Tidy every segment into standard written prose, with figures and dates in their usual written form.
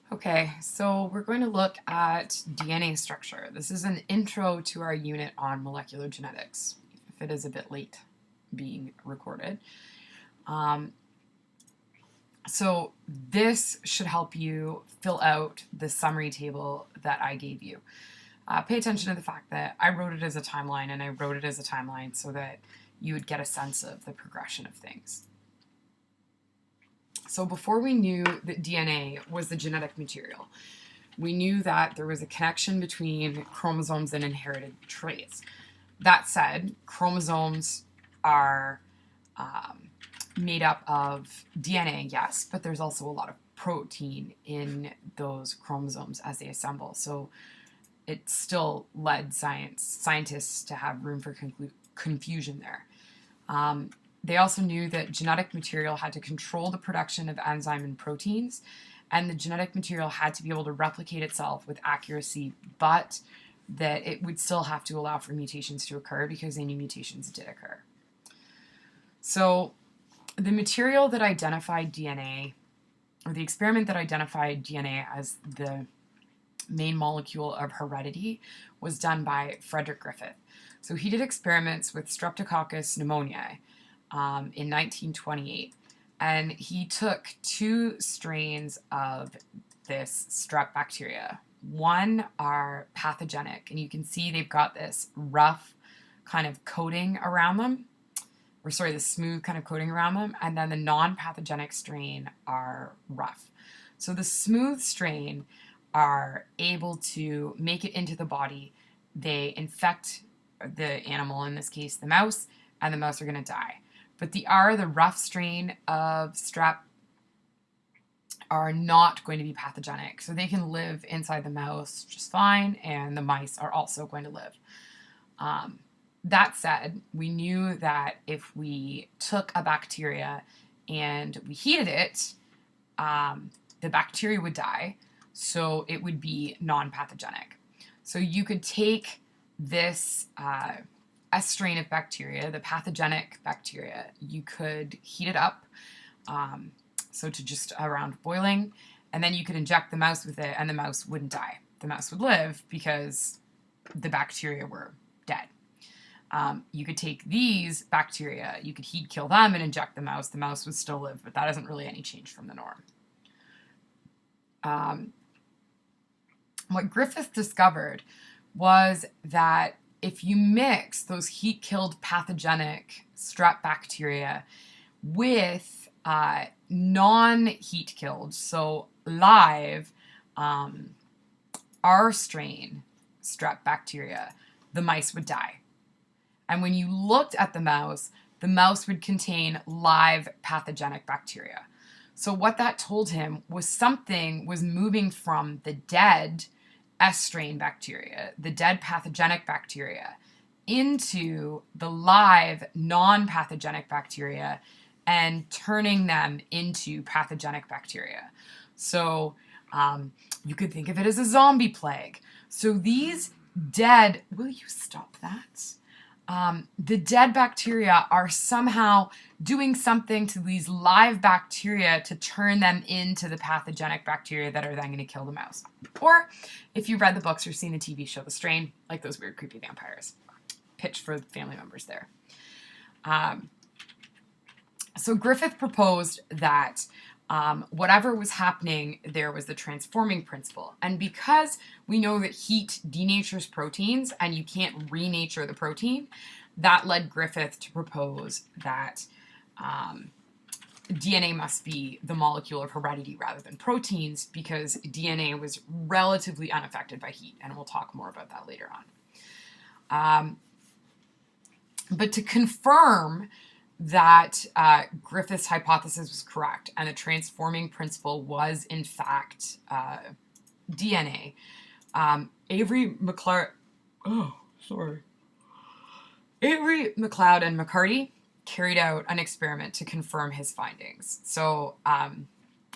Okay, so we're going to look at DNA structure. This is an intro to our unit on molecular genetics, if it is a bit late being recorded. So this should help you fill out the summary table that I gave you. Pay attention to the fact that I wrote it as a timeline, and I wrote it as a timeline so that you would get a sense of the progression of things. So before we knew that DNA was the genetic material, we knew that there was a connection between chromosomes and inherited traits. That said, chromosomes are made up of DNA, yes, but there's also a lot of protein in those chromosomes as they assemble. So it still led scientists to have room for confusion there. They also knew that genetic material had to control the production of enzyme and proteins, and the genetic material had to be able to replicate itself with accuracy, but that it would still have to allow for mutations to occur because any mutations did occur. So the material that identified DNA, or the experiment that identified DNA as the main molecule of heredity, was done by Frederick Griffith. So he did experiments with Streptococcus pneumoniae in 1928, and he took 2 strains of this strep bacteria. One are pathogenic, and you can see they've got this rough kind of coating around them, or sorry, the smooth kind of coating around them, and then the non-pathogenic strain are rough. So the smooth strain are able to make it into the body. They infect the animal, in this case the mouse, and the mouse are going to die. But the rough strain of strep, are not going to be pathogenic. So they can live inside the mouse just fine, and the mice are also going to live. That said, we knew that if we took a bacteria and we heated it, the bacteria would die, so it would be non-pathogenic. So you could take this a strain of bacteria, the pathogenic bacteria, you could heat it up, so to just around boiling, and then you could inject the mouse with it, and the mouse wouldn't die. The mouse would live because the bacteria were dead. You could take these bacteria, you could heat kill them and inject the mouse would still live, but that isn't really any change from the norm. What Griffith discovered was that if you mix those heat-killed pathogenic strep bacteria with non-heat-killed, so live R strain strep bacteria, the mice would die. And when you looked at the mouse would contain live pathogenic bacteria. So what that told him was something was moving from the dead S strain bacteria, the dead pathogenic bacteria, into the live non-pathogenic bacteria and turning them into pathogenic bacteria. So you could think of it as a zombie plague. So these dead, will you stop that? The dead bacteria are somehow doing something to these live bacteria to turn them into the pathogenic bacteria that are then going to kill the mouse. Or if you've read the books or seen the TV show The Strain, like those weird creepy vampires. Pitch for family members there. So Griffith proposed that whatever was happening, there was the transforming principle. And because we know that heat denatures proteins and you can't renature the protein, that led Griffith to propose that DNA must be the molecule of heredity rather than proteins, because DNA was relatively unaffected by heat, and we'll talk more about that later on. But to confirm that Griffith's hypothesis was correct and the transforming principle was in fact DNA, Avery, MacLeod, and McCarty carried out an experiment to confirm his findings. So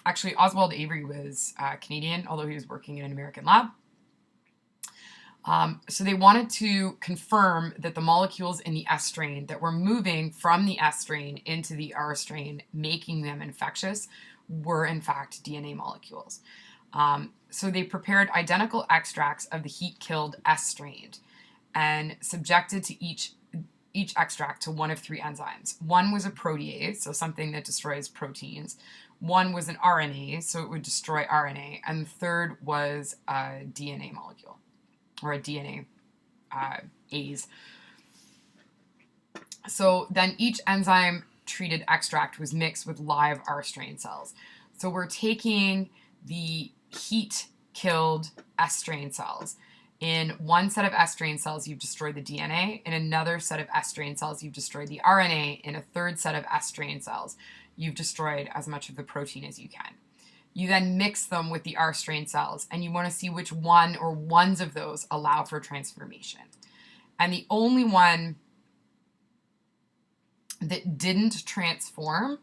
actually Oswald Avery was Canadian, although he was working in an American lab. So they wanted to confirm that the molecules in the S strain that were moving from the S strain into the R strain, making them infectious, were in fact DNA molecules. So they prepared identical extracts of the heat-killed S strain and subjected to each extract to one of 3 enzymes. One was a protease, so something that destroys proteins. One was an RNase, so it would destroy RNA. And the third was a DNA molecule, or a DNA ase. So then each enzyme-treated extract was mixed with live R strain cells. So we're taking the heat-killed S strain cells. In one set of S strain cells, you've destroyed the DNA. In another set of S strain cells, you've destroyed the RNA. In a third set of S strain cells, you've destroyed as much of the protein as you can. You then mix them with the R strain cells, and you want to see which one or ones of those allow for transformation. And the only one that didn't transform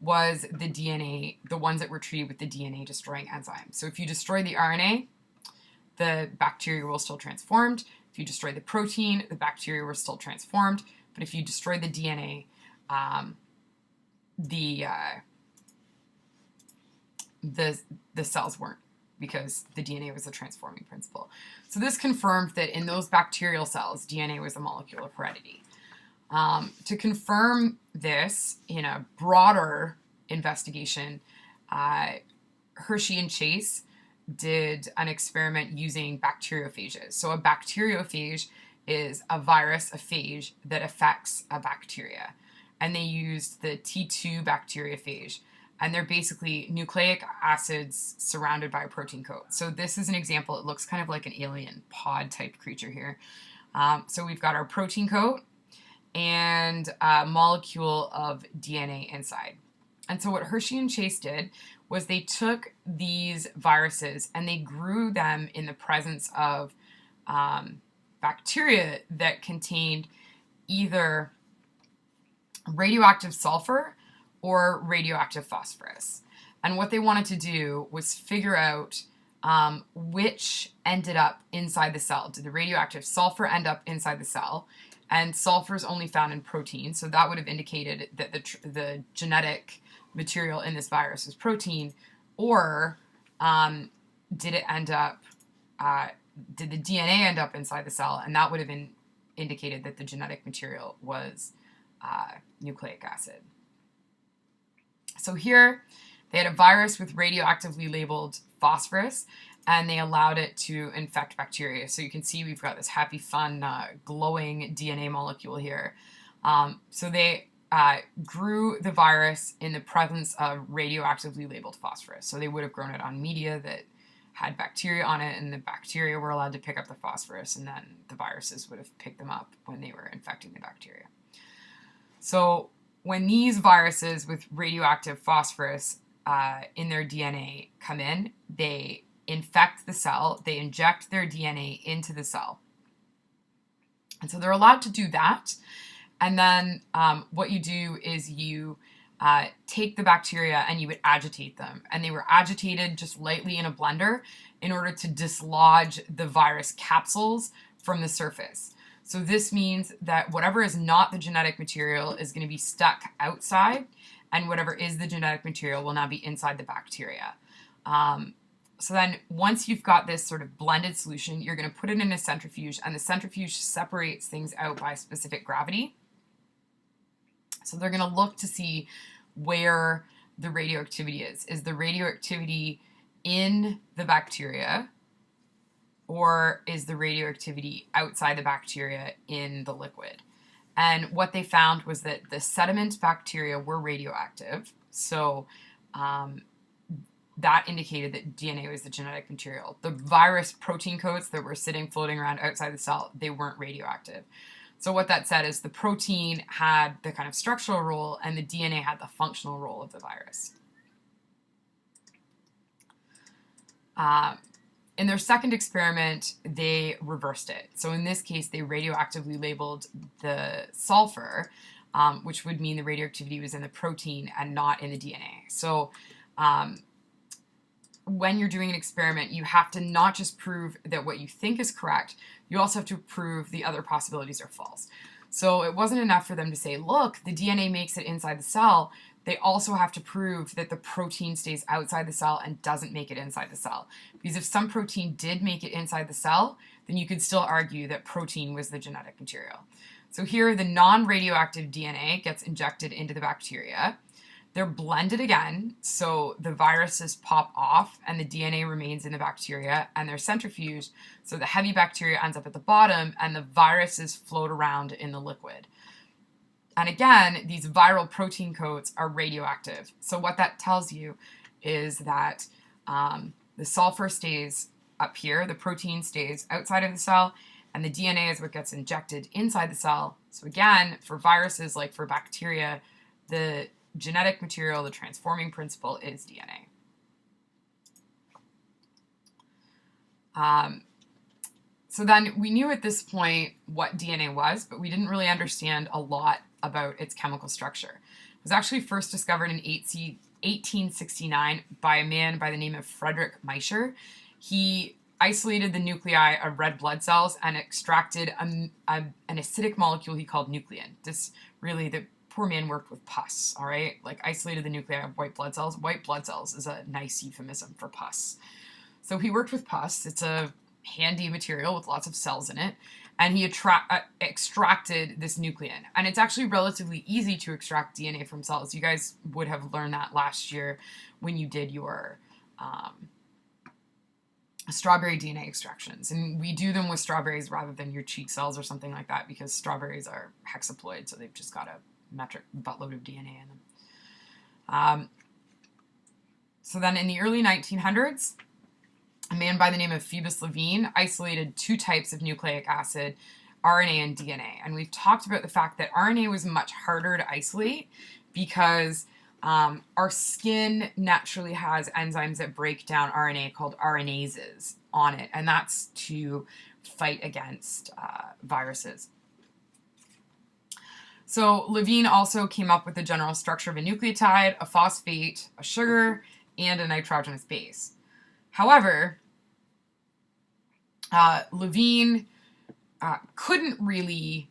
was the DNA, the ones that were treated with the DNA destroying enzyme. So if you destroy the RNA, the bacteria will still transformed. If you destroy the protein, the bacteria were still transformed. But if you destroy the DNA, the cells weren't, because the DNA was a transforming principle. So this confirmed that in those bacterial cells, DNA was a molecule of heredity. To confirm this in a broader investigation, Hershey and Chase did an experiment using bacteriophages. So a bacteriophage is a virus, a phage, that affects a bacteria. And they used the T2 bacteriophage. And they're basically nucleic acids surrounded by a protein coat. So this is an example. It looks kind of like an alien pod type creature here. So we've got our protein coat and a molecule of DNA inside. And so what Hershey and Chase did was they took these viruses and they grew them in the presence of bacteria that contained either radioactive sulfur or radioactive phosphorus. And what they wanted to do was figure out which ended up inside the cell. Did the radioactive sulfur end up inside the cell? And sulfur is only found in protein, so that would have indicated that the genetic material in this virus is protein. Or did it end up, did the DNA end up inside the cell? And that would have indicated that the genetic material was nucleic acid. So here they had a virus with radioactively labeled phosphorus, and they allowed it to infect bacteria. So you can see we've got this happy, fun, glowing DNA molecule here. So they grew the virus in the presence of radioactively labeled phosphorus. So they would have grown it on media that had bacteria on it, and the bacteria were allowed to pick up the phosphorus, and then the viruses would have picked them up when they were infecting the bacteria. So when these viruses with radioactive phosphorus in their DNA come in, they infect the cell, they inject their DNA into the cell. And so they're allowed to do that. And then what you do is you take the bacteria and you would agitate them. And they were agitated just lightly in a blender in order to dislodge the virus capsules from the surface. So this means that whatever is not the genetic material is going to be stuck outside, and whatever is the genetic material will now be inside the bacteria. So then once you've got this sort of blended solution, you're going to put it in a centrifuge, and the centrifuge separates things out by specific gravity. So they're going to look to see where the radioactivity is. Is the radioactivity in the bacteria, or is the radioactivity outside the bacteria in the liquid? And what they found was that the sediment bacteria were radioactive. So that indicated that DNA was the genetic material. The virus protein coats that were floating around outside the cell, they weren't radioactive. So what that said is the protein had the kind of structural role, and the DNA had the functional role of the virus. In their second experiment, they reversed it. So in this case, they radioactively labeled the sulfur, which would mean the radioactivity was in the protein and not in the DNA. So when you're doing an experiment, you have to not just prove that what you think is correct, you also have to prove the other possibilities are false. So it wasn't enough for them to say, look, the DNA makes it inside the cell. they also have to prove that the protein stays outside the cell and doesn't make it inside the cell. Because if some protein did make it inside the cell, then you could still argue that protein was the genetic material. So here, the non-radioactive DNA gets injected into the bacteria. They're blended again, so the viruses pop off and the DNA remains in the bacteria, and they're centrifuged, so the heavy bacteria ends up at the bottom and the viruses float around in the liquid. And again, these viral protein coats are radioactive. So what that tells you is that the sulfur stays up here, the protein stays outside of the cell, and the DNA is what gets injected inside the cell. So again, for viruses like for bacteria, the genetic material, the transforming principle, is DNA. So then we knew at this point what DNA was, but we didn't really understand a lot about its chemical structure. It was actually first discovered in 1869 by a man by the name of Friedrich Miescher. He isolated the nuclei of red blood cells and extracted an acidic molecule he called nuclein. The poor man worked with pus, all right? Like isolated the nuclei of white blood cells. White blood cells is a nice euphemism for pus. So he worked with pus. It's a handy material with lots of cells in it. And he extracted this nuclein. And it's actually relatively easy to extract DNA from cells. You guys would have learned that last year when you did your strawberry DNA extractions. And we do them with strawberries rather than your cheek cells or something like that because strawberries are hexaploid, so they've just got a metric buttload of DNA in them. So then in the early 1900s, a man by the name of Phoebus Levine isolated two types of nucleic acid, RNA and DNA. And we've talked about the fact that RNA was much harder to isolate because our skin naturally has enzymes that break down RNA called RNases on it, and that's to fight against viruses. So Levine also came up with the general structure of a nucleotide, a phosphate, a sugar, and a nitrogenous base. However, Levine couldn't really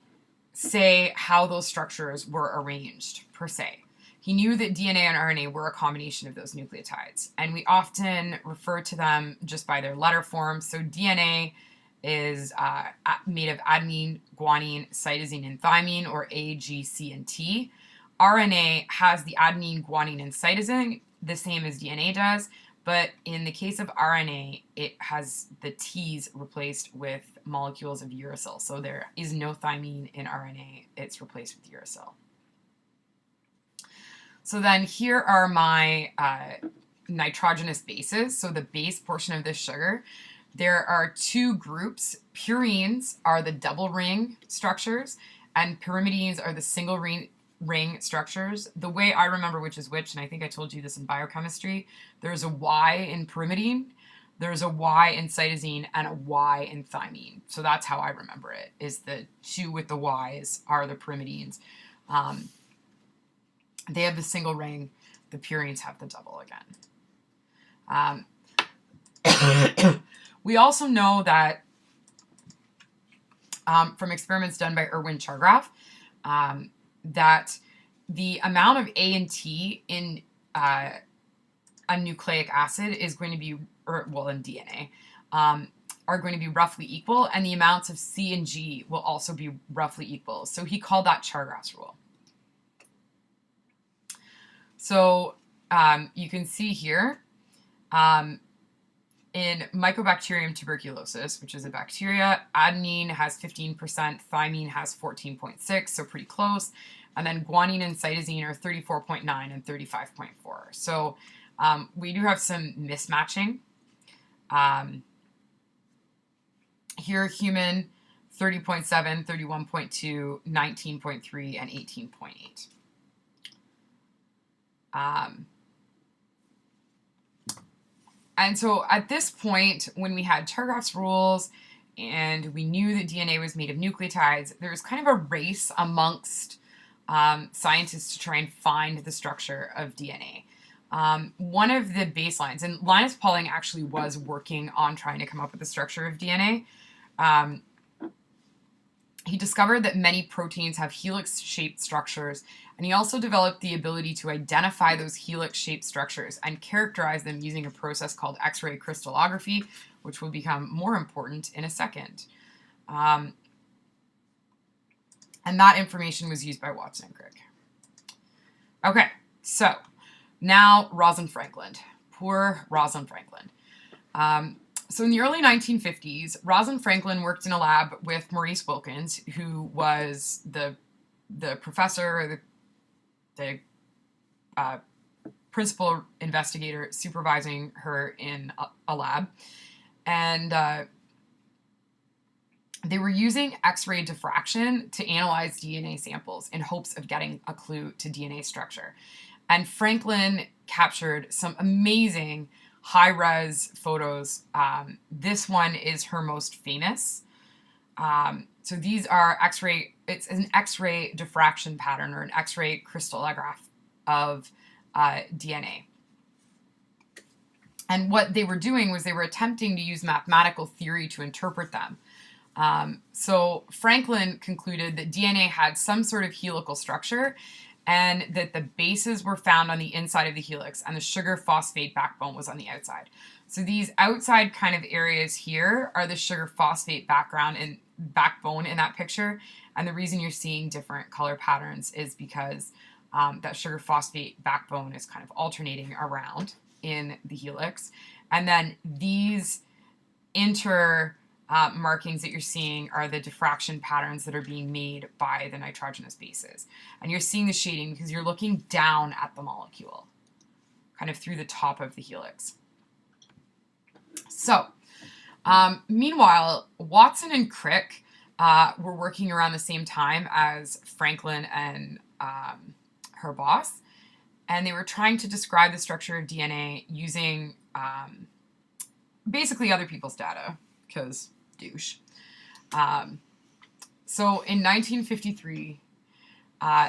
say how those structures were arranged, per se. He knew that DNA and RNA were a combination of those nucleotides, and we often refer to them just by their letter form. So DNA is made of adenine, guanine, cytosine, and thymine, or A, G, C, and T. RNA has the adenine, guanine, and cytosine, the same as DNA does, but in the case of RNA, it has the T's replaced with molecules of uracil. So there is no thymine in RNA, it's replaced with uracil. So then here are my nitrogenous bases, so the base portion of this sugar. There are two groups. Purines are the double ring structures, and pyrimidines are the single ring structures. The way I remember which is which, and I think I told you this in biochemistry, there's a Y in pyrimidine, there's a Y in cytosine, and a Y in thymine. So that's how I remember it, is the two with the Ys are the pyrimidines. They have the single ring, the purines have the double again. We also know that from experiments done by Erwin Chargaff, that the amount of A and T in a nucleic acid is going to be, in DNA, are going to be roughly equal, and the amounts of C and G will also be roughly equal. So he called that Chargaff's rule. So you can see here, in Mycobacterium tuberculosis, which is a bacteria, adenine has 15%, thymine has 14.6, so pretty close. And then guanine and cytosine are 34.9 and 35.4. So we do have some mismatching. Here, human, 30.7, 31.2, 19.3, and 18.8. And so at this point, when we had Chargaff's rules and we knew that DNA was made of nucleotides, there was kind of a race amongst scientists to try and find the structure of DNA. One of the baselines, and Linus Pauling actually was working on trying to come up with the structure of DNA. He discovered that many proteins have helix-shaped structures, and he also developed the ability to identify those helix-shaped structures and characterize them using a process called X-ray crystallography, which will become more important in a second. And that information was used by Watson and Crick. Okay, so now Rosalind Franklin. Poor Rosalind Franklin. So in the early 1950s, Rosalind Franklin worked in a lab with Maurice Wilkins, who was the professor, the principal investigator supervising her in a lab. And they were using X-ray diffraction to analyze DNA samples in hopes of getting a clue to DNA structure. And Franklin captured some amazing high-res photos. This one is her most famous. So these are X-ray, it's an X-ray diffraction pattern or an X-ray crystallograph of DNA. And what they were doing was they were attempting to use mathematical theory to interpret them. So Franklin concluded that DNA had some sort of helical structure and that the bases were found on the inside of the helix and the sugar phosphate backbone was on the outside. So these outside kind of areas here are the sugar phosphate background and backbone in that picture. And the reason you're seeing different color patterns is because that sugar phosphate backbone is kind of alternating around in the helix. And then these markings that you're seeing are the diffraction patterns that are being made by the nitrogenous bases. And you're seeing the shading because you're looking down at the molecule, kind of through the top of the helix. So, meanwhile, Watson and Crick were working around the same time as Franklin and her boss, and they were trying to describe the structure of DNA using basically other people's data, because douche. So in 1953,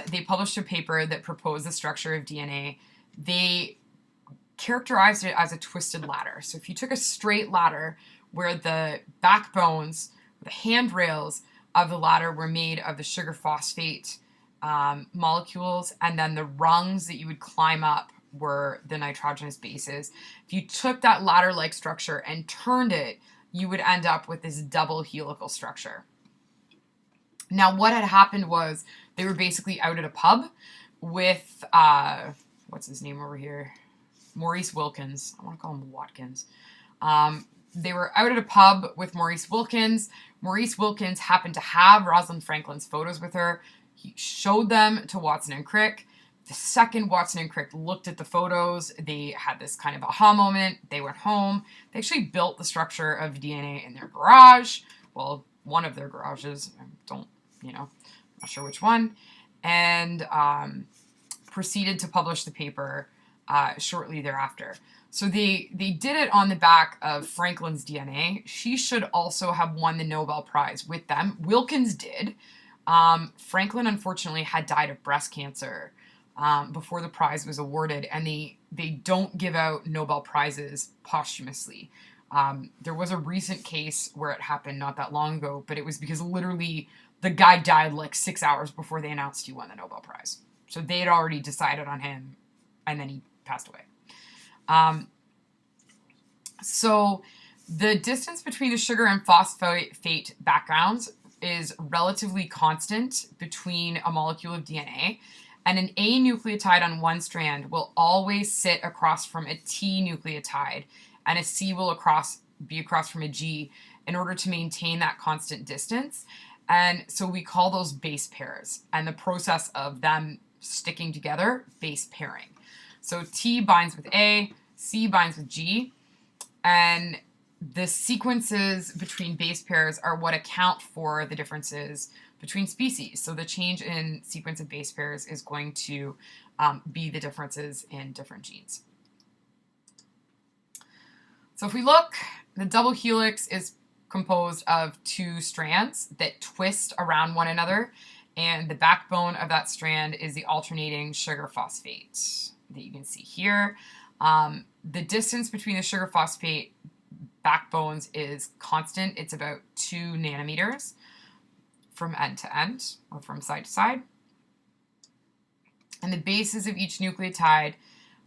they published a paper that proposed the structure of DNA. They characterized it as a twisted ladder. So if you took a straight ladder where the backbones, the handrails of the ladder were made of the sugar phosphate molecules, and then the rungs that you would climb up were the nitrogenous bases. If you took that ladder-like structure and turned it, you would end up with this double helical structure. Now, what had happened was they were basically out at a pub with, what's his name over here? Maurice Wilkins. I want to call him Watkins. They were out at a pub with Maurice Wilkins. Maurice Wilkins happened to have Rosalind Franklin's photos with her. He showed them to Watson and Crick. The second Watson and Crick looked at the photos, they had this kind of aha moment. They went home. They actually built the structure of DNA in their garage. Well, one of their garages. I'm not sure which one. And proceeded to publish the paper shortly thereafter. So they did it on the back of Franklin's DNA. She should also have won the Nobel Prize with them. Wilkins did. Franklin, unfortunately, had died of breast cancer before the prize was awarded, and they don't give out Nobel Prizes posthumously. There was a recent case where it happened not that long ago, but it was because literally the guy died like 6 hours before they announced he won the Nobel Prize. So they had already decided on him, and then he passed away. So the distance between the sugar and phosphate backgrounds is relatively constant between a molecule of DNA, and an A nucleotide on one strand will always sit across from a T nucleotide, and a C will be across from a G in order to maintain that constant distance. And so we call those base pairs, and the process of them sticking together, base pairing. So T binds with A, C binds with G, and the sequences between base pairs are what account for the differences between species. So the change in sequence of base pairs is going to be the differences in different genes. So if we look, the double helix is composed of two strands that twist around one another, and the backbone of that strand is the alternating sugar phosphate that you can see here. The distance between the sugar phosphate backbones is constant. It's about 2 nanometers. from end to end, or from side to side. And the bases of each nucleotide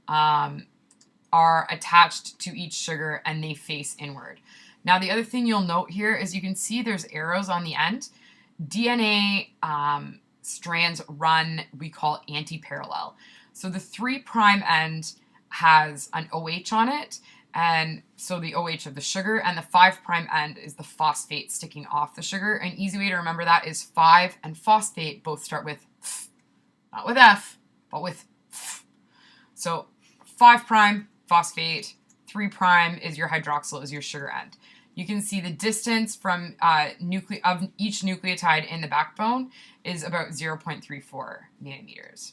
are attached to each sugar, and they face inward. Now, the other thing you'll note here is you can see there's arrows on the end. DNA strands run, we call anti-parallel. So the 3' end has an OH on it, and so the OH of the sugar, and the 5' end is the phosphate sticking off the sugar. An easy way to remember that is 5 and phosphate both start with F, not with F, but with F. So 5' phosphate, 3' is your hydroxyl, is your sugar end. You can see the distance from of each nucleotide in the backbone is about 0.34 nanometers.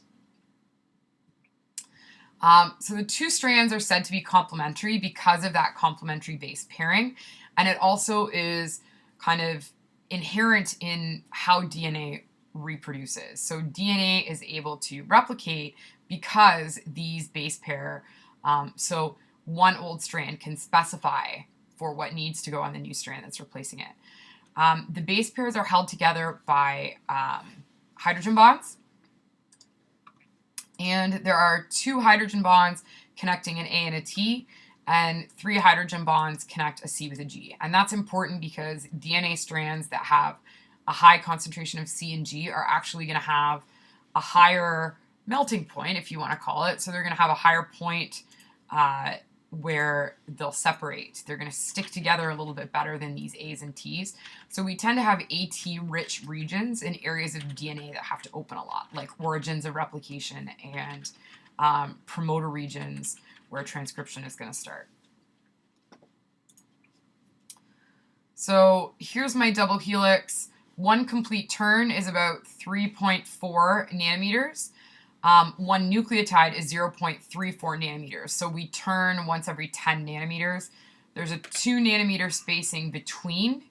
So the 2 strands are said to be complementary because of that complementary base pairing, and it also is kind of inherent in how DNA reproduces. So DNA is able to replicate because these base pair, so one old strand can specify for what needs to go on the new strand that's replacing it. The base pairs are held together by hydrogen bonds. And there are 2 hydrogen bonds connecting an A and a T, and 3 hydrogen bonds connect a C with a G. And that's important because DNA strands that have a high concentration of C and G are actually going to have a higher melting point, if you want to call it. So they're going to have a higher point where they'll separate. They're going to stick together a little bit better than these A's and T's. So we tend to have AT-rich regions in areas of DNA that have to open a lot, like origins of replication and promoter regions where transcription is going to start. So here's my double helix. One complete turn is about 3.4 nanometers. One nucleotide is 0.34 nanometers. So we turn once every 10 nanometers. There's a 2 nanometer spacing between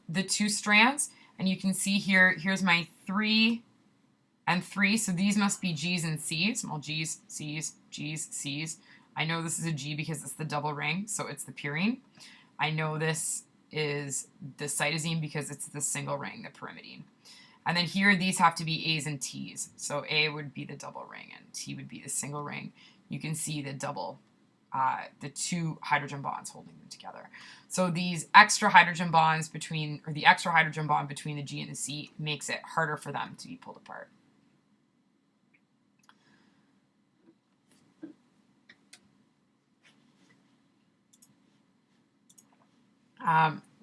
the 2 strands. And you can see here, here's my 3 and 3. So these must be G's and C's. Small G's, C's, G's, C's. I know this is a G because it's the double ring, so it's the purine. I know this is the cytosine because it's the single ring, the pyrimidine. And then here, these have to be A's and T's. So A would be the double ring, and T would be the single ring. You can see the double, the 2 hydrogen bonds holding them together. So these extra hydrogen bonds between, or the extra hydrogen bond between the G and the C makes it harder for them to be pulled apart.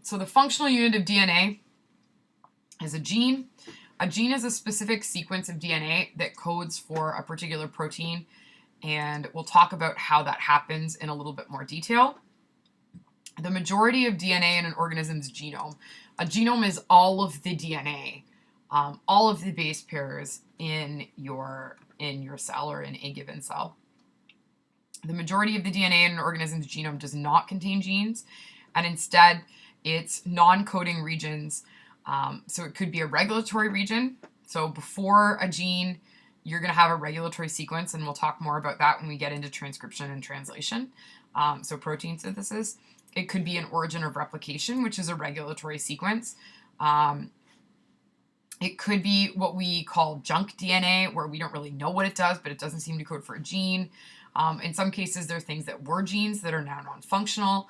So the functional unit of DNA is a gene. A gene is a specific sequence of DNA that codes for a particular protein, and we'll talk about how that happens in a little bit more detail. The majority of DNA in an organism's genome, a genome is all of the DNA, all of the base pairs in your cell or in a given cell. The majority of the DNA in an organism's genome does not contain genes, and instead it's non-coding regions. So it could be a regulatory region. So before a gene, you're going to have a regulatory sequence, and we'll talk more about that when we get into transcription and translation. So protein synthesis. It could be an origin of replication, which is a regulatory sequence. It could be what we call junk DNA, where we don't really know what it does, but it doesn't seem to code for a gene. In some cases, there are things that were genes that are now non-functional.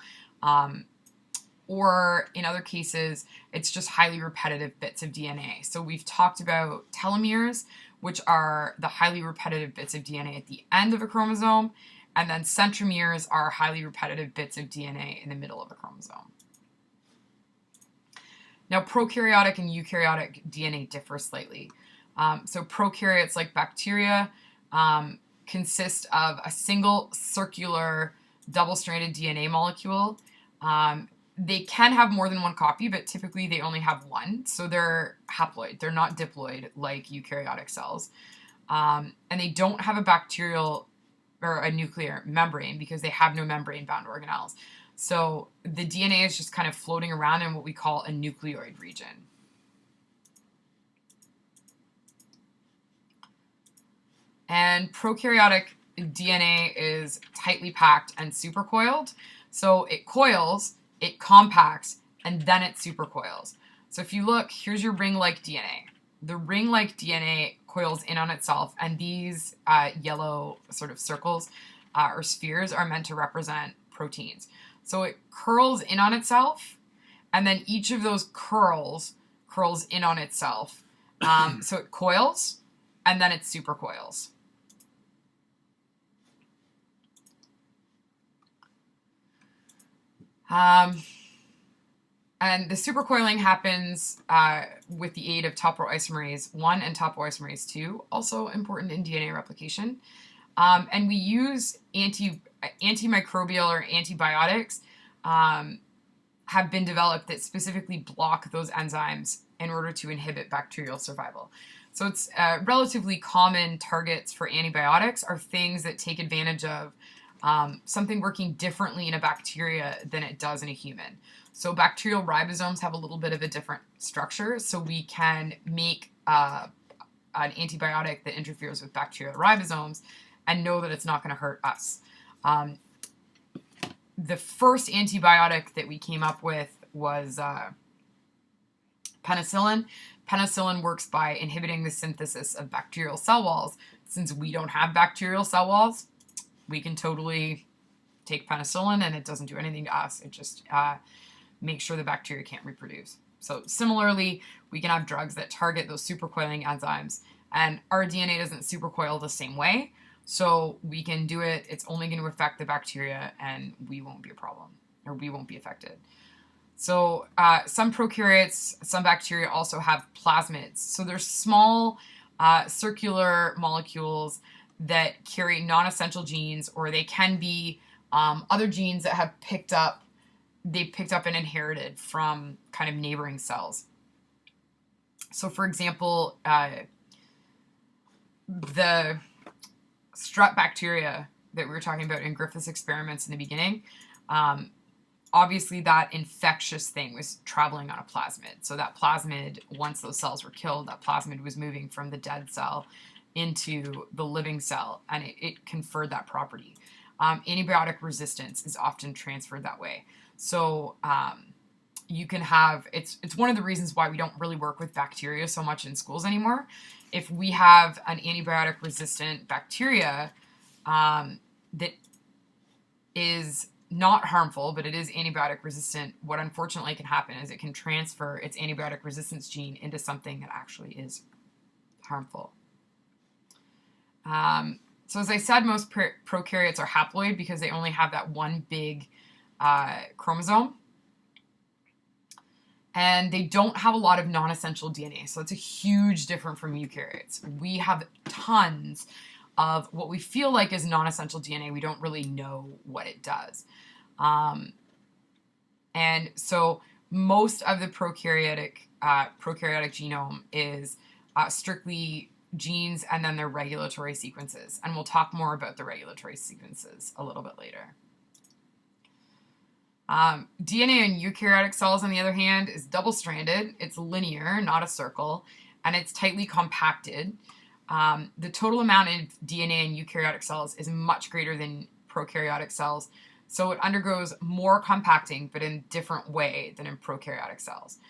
Or in other cases, it's just highly repetitive bits of DNA. So we've talked about telomeres, which are the highly repetitive bits of DNA at the end of a chromosome, and then centromeres are highly repetitive bits of DNA in the middle of a chromosome. Now, prokaryotic and eukaryotic DNA differ slightly. So prokaryotes, like bacteria, consist of a single circular double-stranded DNA molecule. They can have more than one copy, but typically they only have one. So they're haploid. They're not diploid like eukaryotic cells. And they don't have a bacterial or a nuclear membrane because they have no membrane-bound organelles. So the DNA is just kind of floating around in what we call a nucleoid region. And prokaryotic DNA is tightly packed and supercoiled. So it coils, it compacts, and then it supercoils. So if you look, here's your ring-like DNA. The ring-like DNA coils in on itself, and these yellow sort of circles or spheres are meant to represent proteins. So it curls in on itself, and then each of those curls in on itself. So it coils, and then it supercoils. And the supercoiling happens with the aid of topoisomerase 1 and topoisomerase 2, also important in DNA replication. And we use antimicrobial or antibiotics have been developed that specifically block those enzymes in order to inhibit bacterial survival. So it's relatively common targets for antibiotics are things that take advantage of something working differently in a bacteria than it does in a human. So bacterial ribosomes have a little bit of a different structure, so we can make an antibiotic that interferes with bacterial ribosomes and know that it's not going to hurt us. The first antibiotic that we came up with was penicillin. Penicillin works by inhibiting the synthesis of bacterial cell walls. Since we don't have bacterial cell walls, we can totally take penicillin and it doesn't do anything to us. It just makes sure the bacteria can't reproduce. So similarly, we can have drugs that target those supercoiling enzymes, and our DNA doesn't supercoil the same way. So we can do it. It's only going to affect the bacteria, and we won't be a problem, or we won't be affected. So some prokaryotes, some bacteria also have plasmids. So they're small circular molecules that carry non-essential genes, or they can be other genes that have picked up and inherited from kind of neighboring cells. So for example, the strep bacteria that we were talking about in Griffith's experiments in the beginning, obviously that infectious thing was traveling on a plasmid. So that plasmid, once those cells were killed, that plasmid was moving from the dead cell into the living cell, and it conferred that property. Antibiotic resistance is often transferred that way. So you can have, it's one of the reasons why we don't really work with bacteria so much in schools anymore. If we have an antibiotic resistant bacteria that is not harmful, but it is antibiotic resistant, what unfortunately can happen is it can transfer its antibiotic resistance gene into something that actually is harmful. So as I said, most prokaryotes are haploid because they only have that one big chromosome. And they don't have a lot of non-essential DNA. So it's a huge difference from eukaryotes. We have tons of what we feel like is non-essential DNA. We don't really know what it does. And so most of the prokaryotic genome is strictly genes and then their regulatory sequences. And we'll talk more about the regulatory sequences a little bit later. DNA in eukaryotic cells, on the other hand, is double-stranded. It's linear, not a circle, and it's tightly compacted. The total amount of DNA in eukaryotic cells is much greater than prokaryotic cells, so it undergoes more compacting, but in a different way than in prokaryotic cells.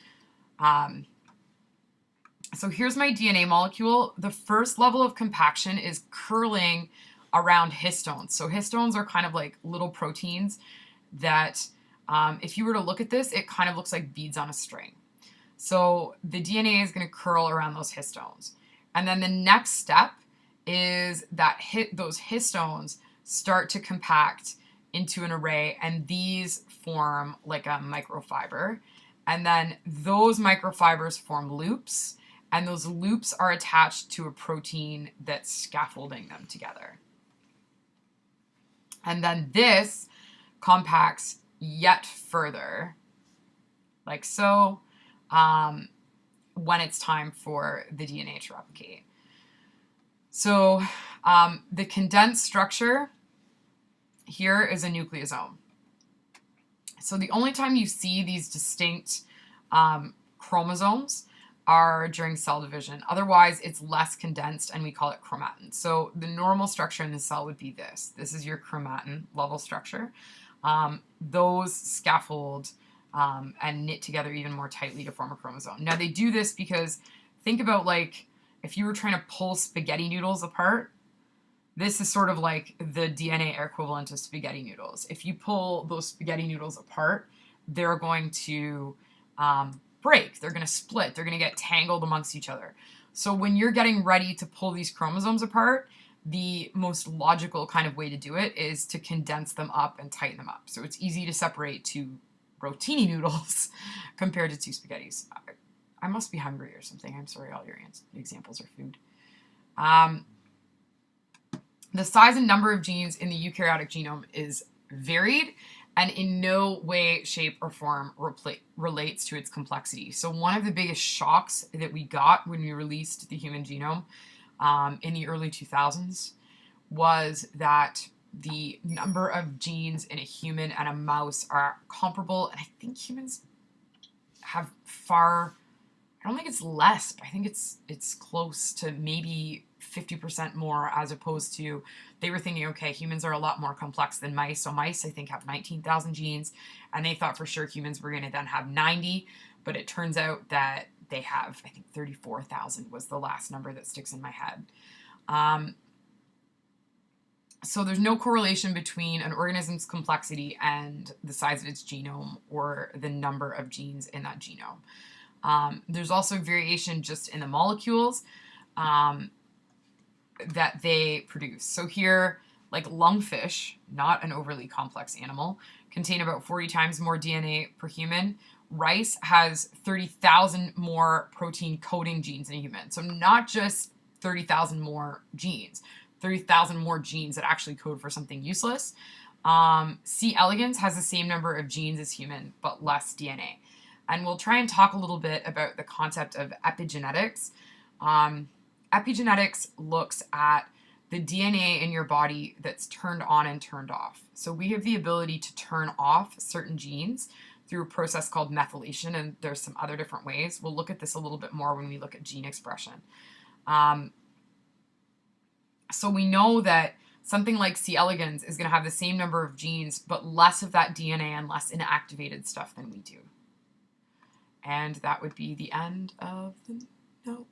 So here's my DNA molecule. The first level of compaction is curling around histones. So histones are kind of like little proteins that, if you were to look at this, it kind of looks like beads on a string. So the DNA is going to curl around those histones. And then the next step is that those histones start to compact into an array, and these form like a microfiber. And then those microfibers form loops, and those loops are attached to a protein that's scaffolding them together. And then this compacts yet further, like so, when it's time for the DNA to replicate. So the condensed structure here is a nucleosome. So the only time you see these distinct chromosomes are during cell division. Otherwise, it's less condensed, and we call it chromatin. So the normal structure in the cell would be this. This is your chromatin level structure. Those scaffold and knit together even more tightly to form a chromosome. Now they do this because think about like if you were trying to pull spaghetti noodles apart, this is sort of like the DNA equivalent of spaghetti noodles. If you pull those spaghetti noodles apart, they're going to break. They're going to split. They're going to get tangled amongst each other. So when you're getting ready to pull these chromosomes apart, the most logical kind of way to do it is to condense them up and tighten them up. So it's easy to separate two rotini noodles compared to two spaghettis. I must be hungry or something. I'm sorry, all your examples are food. The size and number of genes in the eukaryotic genome is varied and in no way, shape, or form relates to its complexity. So one of the biggest shocks that we got when we released the human genome in the early 2000s was that the number of genes in a human and a mouse are comparable. And I think humans have far, I don't think it's less, but I think it's close to maybe 50% more, as opposed to, they were thinking, okay, humans are a lot more complex than mice. So mice, I think, have 19,000 genes, and they thought for sure humans were going to then have 90, but it turns out that they have, I think, 34,000 was the last number that sticks in my head. So there's no correlation between an organism's complexity and the size of its genome or the number of genes in that genome. There's also variation just in the molecules that they produce. So here, like lungfish, not an overly complex animal, contain about 40 times more DNA per human. Rice has 30,000 more protein coding genes in a human. So not just 30,000 more genes, 30,000 more genes that actually code for something useless. C. elegans has the same number of genes as human, but less DNA. And we'll try and talk a little bit about the concept of epigenetics. Epigenetics looks at the DNA in your body that's turned on and turned off. So we have the ability to turn off certain genes through a process called methylation, and there's some other different ways. We'll look at this a little bit more when we look at gene expression. So we know that something like C. elegans is going to have the same number of genes, but less of that DNA and less inactivated stuff than we do. And that would be the end of the note.